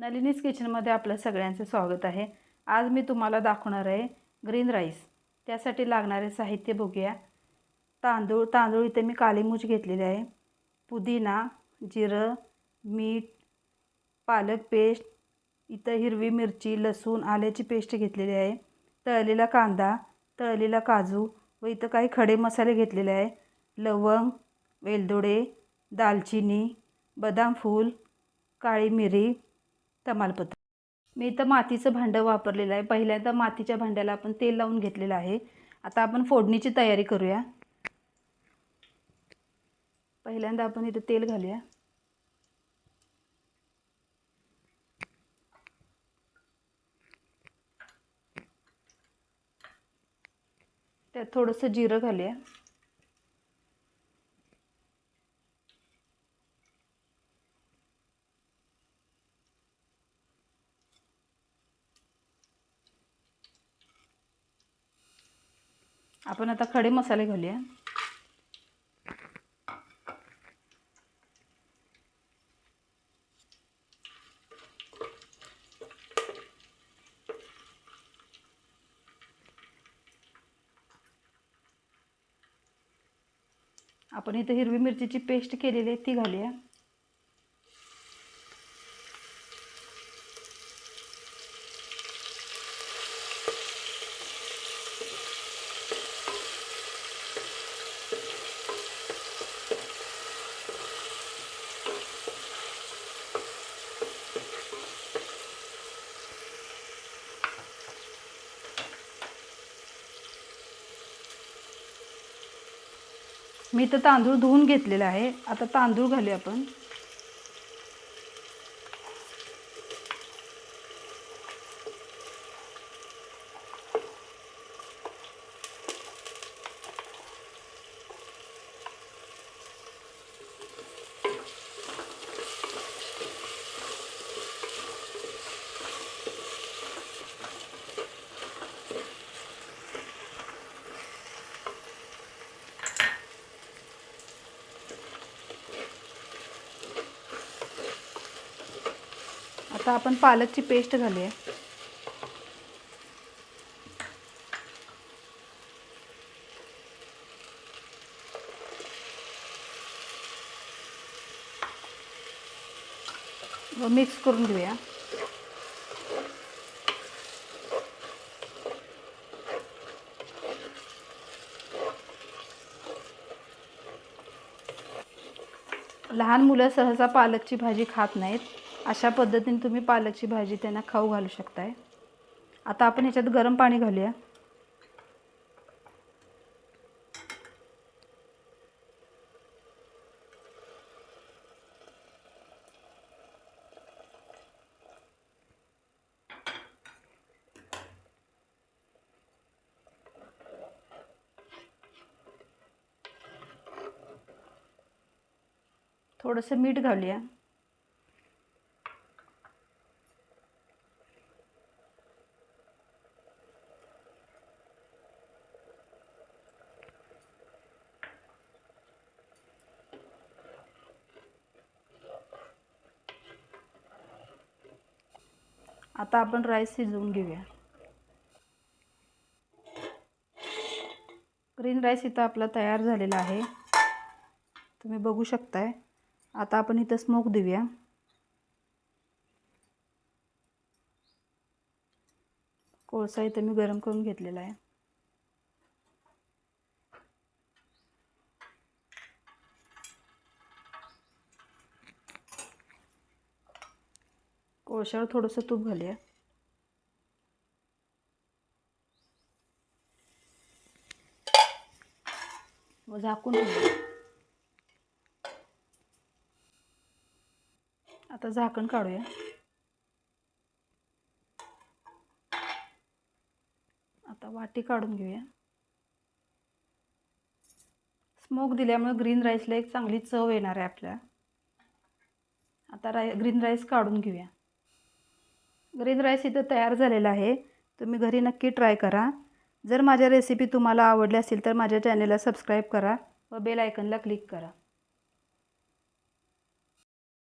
नलिनीज किचनमध्ये आपलं सगळ्यांचं स्वागत आहे। आज मी तुम्हाला दाखवणार आहे ग्रीन राईस। त्यासाठी लागणारे साहित्य बघूया। तांदूळ इथे मी काली मूछ घेतलेले आहे, पुदिना, जिरं, मीठ, पालक पेस्ट, इथं हिरवी मिरची, लसूण, आल्याची पेस्ट घेतलेली आहे, तळलेला कांदा, तळलेला काजू व इथं काही खडे मसाले घेतलेले आहे, लवंग, वेलदोडे, दालचिनी, बदाम फूल, काळी मिरी, तमालपत्र। मी इथं मातीचं भांडं वापरलेलं आहे। पहिल्यांदा मातीच्या भांड्याला आपण तेल लावून घेतलेलं आहे। आता आपण फोडणीची तयारी करूया। पहिल्यांदा आपण इथं तेल घालूया। त्यात थोडंसं जिरं घालूया। आपण आता खडे मसाले घालूया। आपण इथे हिरवी मिरचीची पेस्ट केलेली आहे ती घालूया। मी इथं तांदूळ धुवून घेतलेला आहे। आता तांदूळ घालूया आपण। आता आपण पालकची पेस्ट घालूया। व मिक्स करून घेऊया। लहान मुलं सहसा पालकची भाजी खात नाहीत। अशा पद्धतीने तुम्ही पालकची भाजी त्यांना खाऊ घालू शकताय। आता आपण ह्याच्यात गरम पाणी घालूया। थोडंसं मीठ घालूया। आता आपण राईस शिजवून घेऊया। ग्रीन राईस इथं आपला तयार झालेला आहे, तुम्ही बघू शकताय। आता आपण इथं स्मोक देऊया। कोळसा इथं मी गरम करून घेतलेला आहे। कोळशावर थोडंसं तूप घालूया। व झाकून ठेवूया। आता झाकण काढूया। आता वाटी काढून घेऊया। स्मोक दिल्यामुळे ग्रीन राईसला एक चांगली चव येणार आहे आपल्या। आता ग्रीन राईस काढून घेऊया। ग्रीन राईस इथं तयार झालेला आहे, तुम्ही घरी नक्की ट्राय करा। जर माझ्या रेसिपी तुम्हाला आवडल्या असेल तर माझ्या चॅनलला सबस्क्राईब करा व बेल आयकॉनला क्लिक करा।